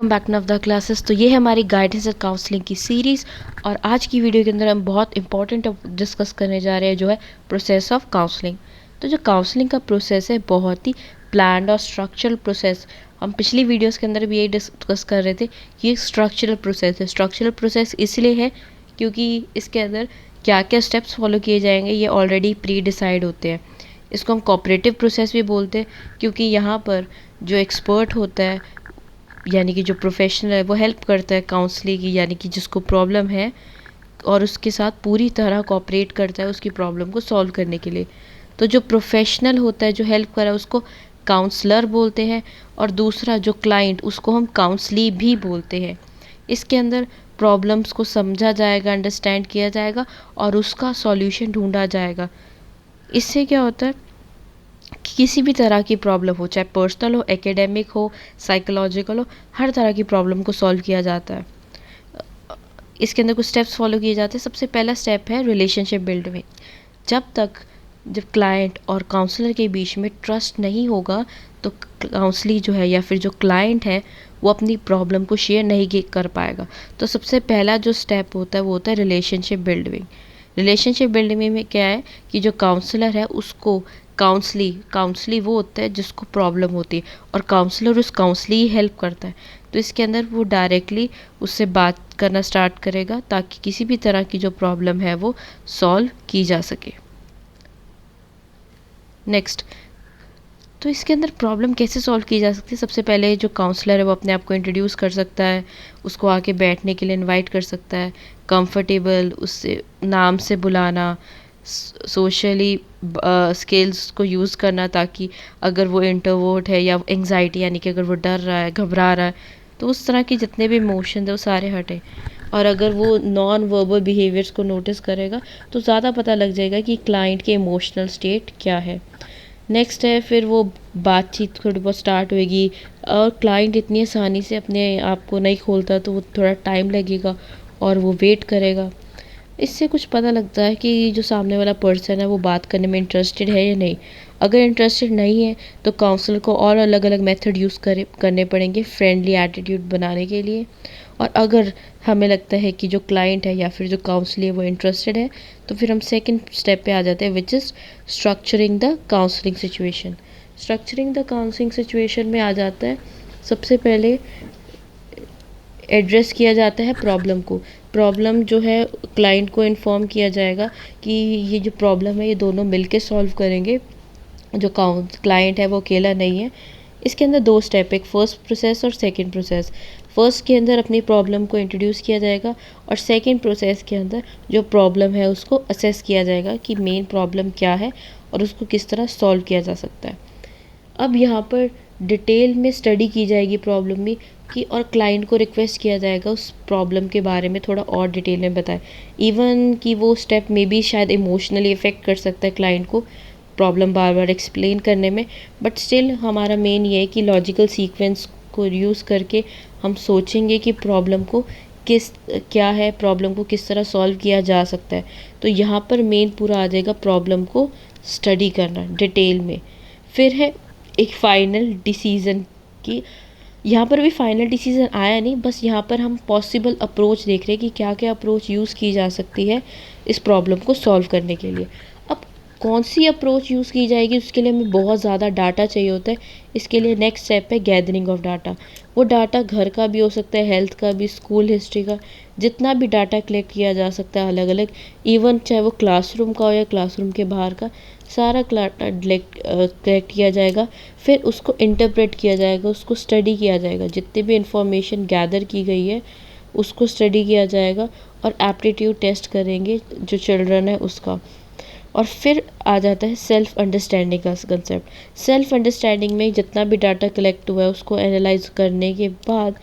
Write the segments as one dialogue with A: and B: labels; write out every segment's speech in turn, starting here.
A: Welcome back to the classes. तो ये है हमारी गाइडेंस एंड काउंसलिंग की सीरीज़ और आज की वीडियो के अंदर हम बहुत इंपॉर्टेंट डिस्कस करने जा रहे हैं जो है प्रोसेस ऑफ काउंसलिंग। तो जो काउंसलिंग का प्रोसेस है बहुत ही प्लान्ड और स्ट्रक्चरल प्रोसेस। हम पिछली वीडियोस के अंदर भी यही डिस्कस कर रहे थे। ये स्ट्रक्चरल प्रोसेस है। स्ट्रक्चरल प्रोसेस इसलिए है क्योंकि इसके अंदर क्या क्या स्टेप्स फॉलो किए जाएंगे ये ऑलरेडी प्री डिसाइड होते हैं। इसको हम कोऑपरेटिव प्रोसेस भी बोलते हैं क्योंकि यहाँ पर जो एक्सपर्ट होता है यानी कि जो प्रोफेशनल है वो हेल्प करता है काउंसलिंग की, यानी कि जिसको प्रॉब्लम है और उसके साथ पूरी तरह कोऑपरेट करता है उसकी प्रॉब्लम को सॉल्व करने के लिए। तो जो प्रोफेशनल होता है जो हेल्प कर रहा है उसको काउंसलर बोलते हैं और दूसरा जो क्लाइंट उसको हम काउंसली भी बोलते हैं। इसके अंदर प्रॉब्लम्स को समझा जाएगा, अंडरस्टैंड किया जाएगा और उसका सॉल्यूशन ढूंढा जाएगा। इससे क्या होता है कि किसी भी तरह की प्रॉब्लम हो, चाहे पर्सनल हो, एकेडमिक हो, साइकोलॉजिकल हो, हर तरह की प्रॉब्लम को सॉल्व किया जाता है। इसके अंदर कुछ स्टेप्स फॉलो किए जाते हैं। सबसे पहला स्टेप है रिलेशनशिप बिल्डिंग। जब क्लाइंट और काउंसलर के बीच में ट्रस्ट नहीं होगा तो काउंसली जो है या फिर जो क्लाइंट है वो अपनी प्रॉब्लम को शेयर नहीं कर पाएगा। तो सबसे पहला जो स्टेप होता है वो होता है रिलेशनशिप बिल्डिंग। रिलेशनशिप बिल्डिंग में क्या है कि जो काउंसलर है उसको काउंसली वो होता है जिसको प्रॉब्लम होती है और काउंसलर उस काउंसली ही हेल्प करता है। तो इसके अंदर वो डायरेक्टली उससे बात करना स्टार्ट करेगा ताकि किसी भी तरह की जो प्रॉब्लम है वो सॉल्व की जा सके। नेक्स्ट, तो इसके अंदर प्रॉब्लम कैसे सॉल्व की जा सकती है। सबसे पहले जो काउंसलर है वो अपने आप को इंट्रोड्यूस कर सकता है, उसको आके बैठने के लिए इनवाइट कर सकता है, कंफर्टेबल उससे नाम से बुलाना, सोशली स्किल्स को यूज़ करना ताकि अगर वो इंट्रोवर्ट है या एंग्जाइटी यानी कि अगर वो डर रहा है, घबरा रहा है, तो उस तरह के जितने भी इमोशन है वो सारे हटे। और अगर वो नॉन वर्बल बिहेवियर्स को नोटिस करेगा तो ज़्यादा पता लग जाएगा कि क्लाइंट के इमोशनल स्टेट क्या है। नेक्स्ट है फिर वो बातचीत थोड़ी बहुत स्टार्ट होएगी और क्लाइंट इतनी आसानी से अपने आप को नहीं खोलता तो वो थोड़ा टाइम लगेगा और वो वेट करेगा। इससे कुछ पता लगता है कि जो सामने वाला पर्सन है वो बात करने में इंटरेस्टेड है या नहीं। अगर इंटरेस्टेड नहीं है तो काउंसलर को और अलग अलग मेथड यूज़ करने पड़ेंगे फ्रेंडली एटीट्यूड बनाने के लिए। और अगर हमें लगता है कि जो क्लाइंट है या फिर जो काउंसलर है वो इंटरेस्टेड है तो फिर हम सेकंड स्टेप पे आ जाते हैं which is structuring the counselling situation. Structuring the counselling situation में आ जाता है सबसे पहले एड्रेस किया जाता है प्रॉब्लम को। प्रॉब्लम जो है क्लाइंट को इन्फॉर्म किया जाएगा कि ये जो प्रॉब्लम है ये दोनों मिलके सॉल्व करेंगे, जो क्लाइंट है वो अकेला नहीं है। इसके अंदर दो स्टेप, एक फर्स्ट प्रोसेस और सेकंड प्रोसेस। फर्स्ट के अंदर अपनी प्रॉब्लम को इंट्रोड्यूस किया जाएगा और सेकंड प्रोसेस के अंदर जो प्रॉब्लम है उसको असेस किया जाएगा कि मेन प्रॉब्लम क्या है और उसको किस तरह सॉल्व किया जा सकता है। अब यहाँ पर डिटेल में स्टडी की जाएगी प्रॉब्लम में कि और क्लाइंट को रिक्वेस्ट किया जाएगा उस प्रॉब्लम के बारे में थोड़ा और डिटेल में बताए। इवन कि वो स्टेप में भी शायद इमोशनली इफ़ेक्ट कर सकता है क्लाइंट को प्रॉब्लम बार बार एक्सप्लेन करने में, बट स्टिल हमारा मेन ये है कि लॉजिकल सीक्वेंस को यूज़ करके हम सोचेंगे कि प्रॉब्लम को क्या है, प्रॉब्लम को किस तरह सॉल्व किया जा सकता है। तो यहाँ पर मेन पूरा आ जाएगा प्रॉब्लम को स्टडी करना डिटेल में। फिर है एक फाइनल डिसीज़न की। यहाँ पर भी फाइनल डिसीज़न आया नहीं, बस यहाँ पर हम पॉसिबल अप्रोच देख रहे हैं कि क्या क्या अप्रोच यूज़ की जा सकती है इस प्रॉब्लम को सॉल्व करने के लिए। अब कौन सी अप्रोच यूज़ की जाएगी उसके लिए हमें बहुत ज़्यादा डाटा चाहिए होता है। इसके लिए नेक्स्ट स्टेप है गैदरिंग ऑफ डाटा। वो डाटा घर का भी हो सकता है, हेल्थ का भी, स्कूल हिस्ट्री का, जितना भी डाटा कलेक्ट किया जा सकता है अलग अलग, इवन चाहे वो क्लासरूम का हो या क्लासरूम के बाहर का, सारा कलेक्ट किया जाएगा। फिर उसको इंटरप्रेट किया जाएगा, उसको स्टडी किया जाएगा, जितनी भी इंफॉर्मेशन गैदर की गई है उसको स्टडी किया जाएगा और एप्टीट्यूड टेस्ट करेंगे जो चिल्ड्रन है उसका। और फिर आ जाता है सेल्फ अंडरस्टैंडिंग का कंसेप्ट। सेल्फ अंडरस्टैंडिंग में जितना भी डाटा कलेक्ट हुआ है उसको एनालाइज करने के बाद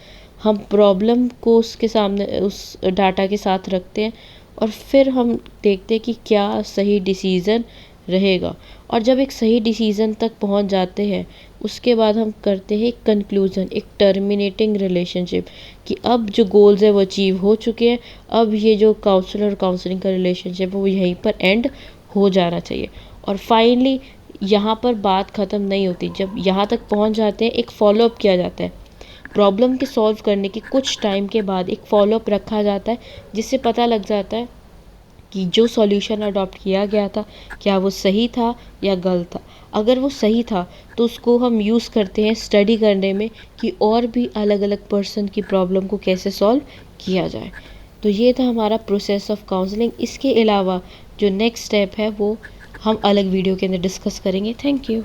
A: हम प्रॉब्लम को उसके सामने उस डाटा के साथ रखते हैं और फिर हम देखते हैं कि क्या सही डिसीज़न रहेगा। और जब एक सही डिसीज़न तक पहुंच जाते हैं उसके बाद हम करते हैं एक कंक्लूज़न, एक टर्मिनेटिंग रिलेशनशिप कि अब जो गोल्स है वो अचीव हो चुके हैं, अब ये जो काउंसलर और काउंसलिंग का रिलेशनशिप है वो यहीं पर एंड हो जाना चाहिए। और फाइनली यहाँ पर बात ख़त्म नहीं होती, जब यहाँ तक पहुँच जाते हैं एक फॉलोअप किया जाता है। प्रॉब्लम के सॉल्व करने के कुछ टाइम के बाद एक फॉलोअप रखा जाता है, जिससे पता लग जाता है कि जो सॉल्यूशन अडॉप्ट किया गया था क्या वो सही था या गलत था। अगर वो सही था तो उसको हम यूज़ करते हैं स्टडी करने में कि और भी अलग अलग पर्सन की प्रॉब्लम को कैसे सॉल्व किया जाए। तो ये था हमारा प्रोसेस ऑफ काउंसलिंग। इसके अलावा जो नेक्स्ट स्टेप है वो हम अलग वीडियो के अंदर डिस्कस करेंगे। Thank you.